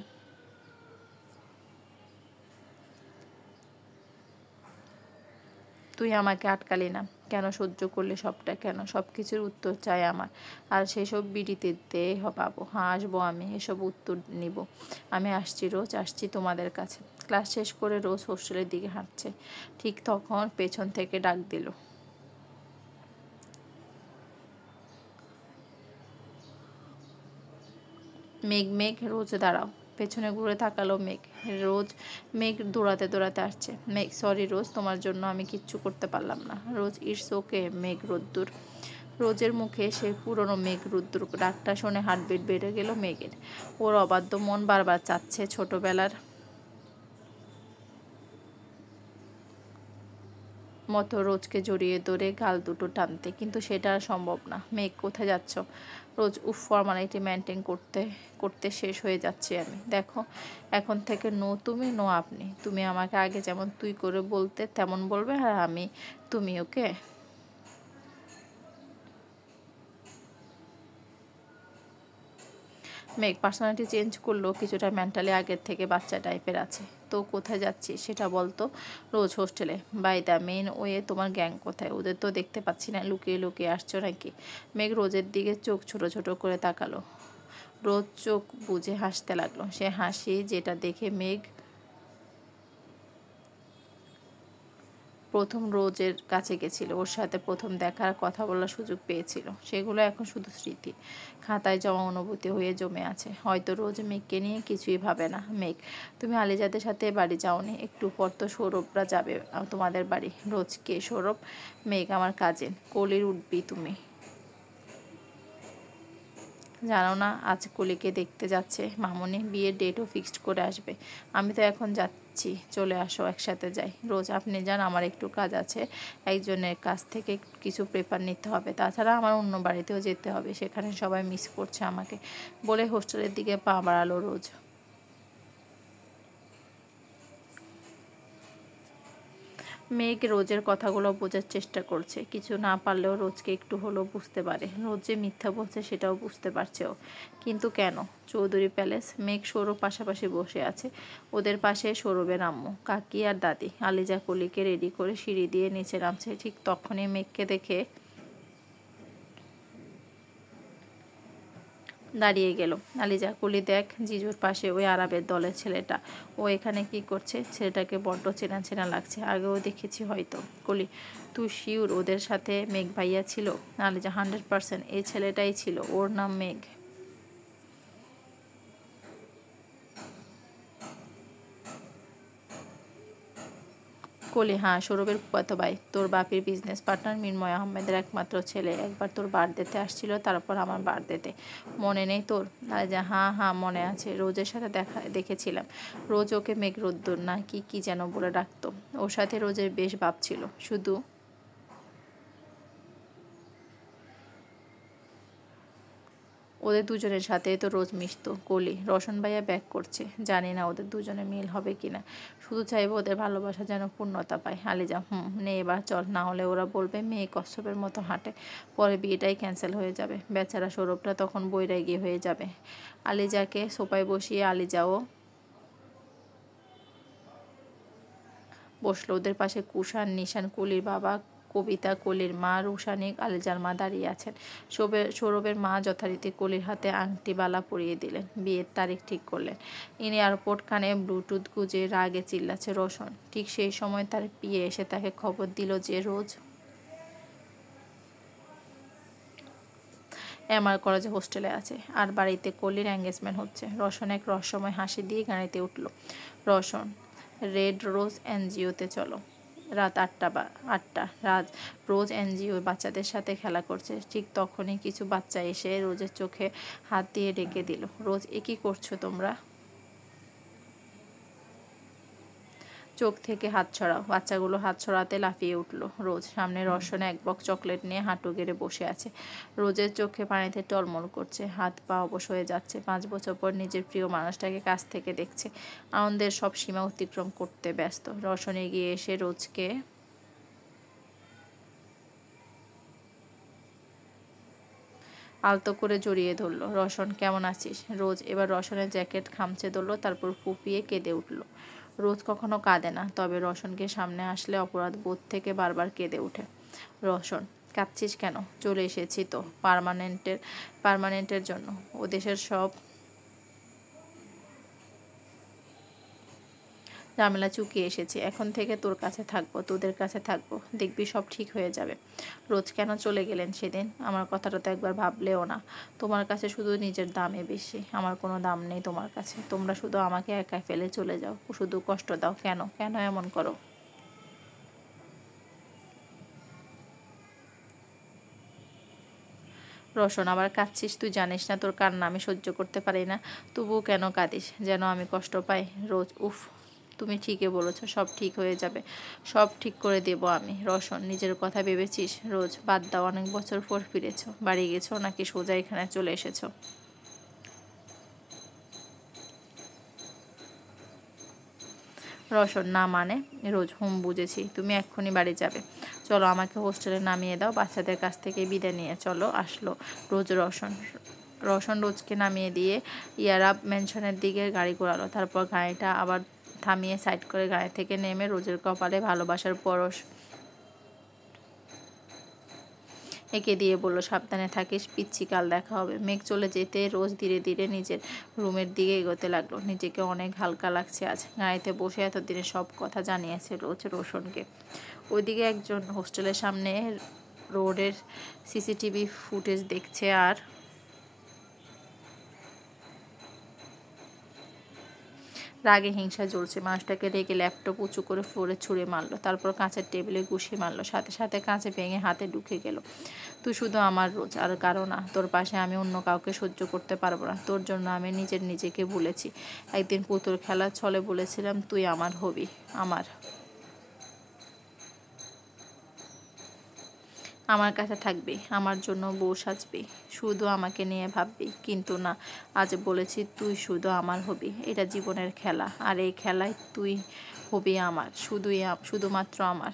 তুই আমাকে আটকালি না? কেন সহ্য করলে সবটা? কেন? সব কিছুর উত্তর চাই আমার। আর সেসব বিড়িতে পাবো। হ্যাঁ, আসবো আমি, এসব উত্তর নিব। আমি আসছি রোজ, আসছি তোমাদের কাছে। ক্লাস শেষ করে রোজ হোস্টেলের দিকে হাঁটছে। ঠিক তখন পেছন থেকে ডাক দিল, মেঘ মেঘ রোজ দাঁড়াও। পেছনে ঘুরে তাকালো মেঘ। মেঘ দৌড়াতে দৌড়াতে আসছে। মেঘ সরি রোজ, তোমার জন্য আমি কিচ্ছু করতে পারলাম না। রোজ ইটস ওকে মেঘ রোদ্দুর। রোজের মুখে সেই পুরনো মেঘ রুদ্র ডাকটা শুনে হার্টবিট বেড়ে গেল মেঘের। ওর অবাধ্য মন বারবার চাচ্ছে ছোটবেলার মতো রোজকে জড়িয়ে ধরে গাল দুটো টানতে, কিন্তু সেটা আর সম্ভব না। মেঘ কোথায় যাচ্ছ? রোজ উফ, ফর্মালিটি মেনটেন করতে করতে শেষ হয়ে যাচ্ছি আমি। দেখো, এখন থেকে নো তুমি নো আপনি। তুমি আমাকে আগে যেমন তুই করে বলতে তেমন বলবে, আর আমি তুমি, ওকে? মেঘ পার্সোনালিটি চেঞ্জ করলেও কিছুটা মেন্টালি আগের থেকে বাচ্চা টাইপের আছে। তো কোথায় যাচ্ছি সেটা বলতো। রোজ হোস্টেলে। বাই দ্য মেন ওয়ে, তোমার গ্যাং কোথায়? ওদের তো দেখতে পাচ্ছি না, লুকিয়ে লুকিয়ে আসছো নাকি? মেঘ রোজের দিকে চোখ ছোট ছোট করে তাকালো। রোজ চোখ বুজে হাসতে লাগলো। সে হাসি যেটা দেখে মেঘ প্রথম রোজের কাছে গেছিল, ওর সাথে প্রথম দেখার কথা বলার সুযোগ পেয়েছিল, সেগুলো এখন শুধু স্মৃতি, খাতায় জমা অনুভূতি হয়ে জমে আছে। হয়তো রোজ মেঘকে নিয়ে কিছুই ভাবে না। মেঘ, তুমি আলিজাদের সাথে বাড়ি যাওনি? একটু পর তো সৌরভরা যাবে তোমাদের বাড়ি। রোজ, কে সৌরভ? মেঘ, আমার কাজিন। কলির উঠবি তুমি? জানো না আজ কলিকে দেখতে যাচ্ছে মামুনি, বিয়ের ডেটও ফিক্সড করে আসবে। আমি তো এখন যাচ্ছি, চলে আসো একসাথে যাই। রোজ, আপনি যান, আমার একটু কাজ আছে, একজনের কাছ থেকে কিছু পেপার নিতে হবে, তাছাড়া আমার অন্য বাড়িতেও যেতে হবে, সেখানে সবাই মিস করছে আমাকে, বলে হোস্টেলের দিকে পা বাড়ালো রোজ। মেঘ রোজের কথাগুলো বোঝার চেষ্টা করছে, কিছু না পারলেও রোজকে একটু হলেও বুঝতে পারে। রোজ যে মিথ্যা বলছে সেটাও বুঝতে পারছে ও, কিন্তু কেন? চৌধুরী প্যালেস। মেঘ সৌরভ পাশাপাশি বসে আছে, ওদের পাশে সৌরভের আম্মু, কাকি আর দাদি। আলিজা কলিকে রেডি করে সিঁড়ি দিয়ে নিচে নামছে, ঠিক তখনই মেঘকে দেখে দাঁড়িয়ে গেল। আলিজা, কলি দেখ, জিজুর পাশে ওই আরবের দলের ছেলেটা, ও এখানে কি করছে? ছেলেটাকে বড্ড চেনা চেনা লাগছে, আগেও দেখেছি হয়তো। কলি, তুই শিওর ওদের সাথে মেঘ ভাইয়া ছিল? আলিজা, 100%, এই ছেলেটাই ছিল, ওর নাম মেঘ। কলি, হ্যাঁ, সৌরভের ফুফাতো ভাই, তোর বাপির বিজনেস পার্টনার মিন্ময় আহমেদের একমাত্র ছেলে, একবার তোর বার্থডেতে আসছিল, তারপর আমার বার্থডেতে, মনে নেই তোর? আলিজা, হ্যাঁ হ্যাঁ মনে আছে, রোজের সাথে দেখেছিলাম। রোজ ওকে মেঘ রোদ্দুর না কি কি যেন বলে ডাকতো। ওর সাথে রোজের বেশ ভাব ছিল, শুধু ওদের দুজনের সাথে তো রোজ মিশতো। কলি, রোশন ভাইয়া ব্যাক করছে, জানি না ওদের দুজনের মিল হবে কিনা, শুধু চাইবো ওদের ভালোবাসা যেন পূর্ণতা পায়। আলিজা, নে এবার চল, না হলে ওরা বলবে মেয়ে কচ্ছপের মতো হাঁটে, পরে বিয়েটাই ক্যান্সেল হয়ে যাবে, বেচারা সৌরভটা তখন বৈরাগী হয়ে যাবে। আলিজাকে সোফায় বসিয়ে আলিজাও বসলো। ওদের পাশে কুষাণ, নিশান, কলির বাবা, কবিতা, কলির মা, রুশানী, আলিজার মা দাঁড়িয়ে আছেন। সৌরভের মা যথারীতি কলির হাতে আংটি বালা পরিয়ে দিলেন, বিয়ের তারিখ ঠিক করলেন। ইনি এয়ারপোর্ট কানে ব্লুটুথ গুঁজে রাগে চিল্লাচ্ছে রোশন। ঠিক সেই সময় তার পিয়ে এসে তাকে খবর দিল যে রোজ এমআর কলেজে হোস্টেলে আছে, আর বাড়িতে কলির এঙ্গেজমেন্ট হচ্ছে। রোশন এক রহস্যময় হাসি দিয়ে গাড়িতে উঠল। রোশন, রেড রোজ এনজিওতে চলো। রাত 8টা। রোজ এনজিও বাচ্চাদের সাথে খেলা করছে, ঠিক তখনই কিছু বাচ্চা এসে রোজের চোখে হাত দিয়ে ডেকে দিল। রোজ, এ কি করছো তোমরা? চোখ থেকে হাত ছড়াও। বাচ্চাগুলো হাত ছড়াতে লাফিয়ে উঠল। রোজ সামনে রসনে এক বক্স চকলেট নিয়ে হাঁটু গেড়ে বসে আছে। রোজের চোখে পানিতে টলমল করছে, হাত পা অবশ হয়ে যাচ্ছে। 5 বছর পর নিজের প্রিয় মানুষটাকে কাছ থেকে দেখছে, আনন্দের সব সীমা অতিক্রম করতে ব্যস্ত। রসন এগিয়ে এসে রোজকে আলতো করে জড়িয়ে ধরল। রসন, কেমন আছিস? রোজ এবার রসনের জ্যাকেট খামচে ধরল, তারপর ফুপিয়ে কেঁদে উঠল। রোজ কখনো কাঁদে না, তবে রসনকে সামনে আসলে অপরাধ বোধ থেকে বারবার কেঁদে ওঠে। রসন, কাঁদছিস কেন? চলে এসেছি তো পার্মানেন্টের জন্য। ও দেশের সব ঝামেলা চুকিয়ে এসেছি, এখন থেকে তোর কাছে থাকবো, তোদের কাছে থাকবো, দেখবি সব ঠিক হয়ে যাবে। রোজ কেন চলে গেলেন সেদিন? আমার কথাটা তো একবার ভাবলেও না। তোমার কাছে শুধু নিজের দামই বেশি, আমার কোনো দাম নেই তোমার কাছে। তোমরা শুধু আমাকে একা ফেলে চলে যাও, শুধু কষ্ট দাও। কেন কেন এমন করো? রোশন, আবার কাঁদছিস? তুই জানিস না তোর কান্না আমি সহ্য করতে পারি না। তবুও কেন কাঁদিস? যেন আমি কষ্ট পাই? রোজ, উফ, তুমি ঠিকই বলেছ, সব ঠিক হয়ে যাবে, সব ঠিক করে দেব আমি। রোশন, নিজের কথা ভেবেছিস? রোজ, বাদ দাও, অনেক বছর পর ফিরেছো, বাড়ি গেছো নাকি সোজা এখানে চলে এসেছো? রোশন, না মানে? রোজ, বুঝেছি, তুমি এক্ষুনি বাড়ি যাবে। চলো, আমাকে হোস্টেলে নামিয়ে দাও, বাচ্চাদের কাছ থেকে বিদায় নিয়ে চলো। আসলো রোজ। রোশন রোজকে নামিয়ে দিয়ে ইয়ারাব ম্যানশনের দিকে গাড়ি ঘোরালো। তারপর গাড়িটা আবার থামিয়ে সাইড করে গাড়ি থেকে নেমে রোজের কপালে ভালোবাসার পরশ এঁকে দিয়ে বলল, সাবধানে থাকিস পিচ্ছি, কাল দেখা হবে। মেঘ চলে যেতে রোজ ধীরে ধীরে নিজের রুমের দিকে এগোতে লাগলো। নিজেকে অনেক হালকা লাগছে আজ। গাড়িতে বসে এতদিনে সব কথা জানিয়েছে রোজ রোশনকে। ওইদিকে একজন হোস্টেলের সামনে রোডের সিসিটিভি ফুটেজ দেখছে আর রাগে হিংসা জ্বলছে। মানুষটাকে রেগে ল্যাপটপ উঁচু করে ফ্লোরে ছুঁড়ে মারলো, তারপর কাঁচের টেবিলে ঘুষি মারলো, সাথে সাথে কাঁচে ভেঙে হাতে ঢুকে গেল। তুই শুধু আমার রোজ, আর কারো না। তোর পাশে আমি অন্য কাউকে সহ্য করতে পারবো না। তোর জন্য আমি নিজেকে ভুলেছি। একদিন পুতুল খেলার ছলে বলেছিলাম তুই আমার হবি, আমার কাছে থাকবি, আমার জন্য বউ সাজবি, শুধু আমাকে নিয়ে ভাববি। কিন্তু না, আজ বলেছি তুই শুধু আমার হবি। এটা জীবনের খেলা, আর এই খেলায় তুই হবি আমার, শুধুমাত্র আমার।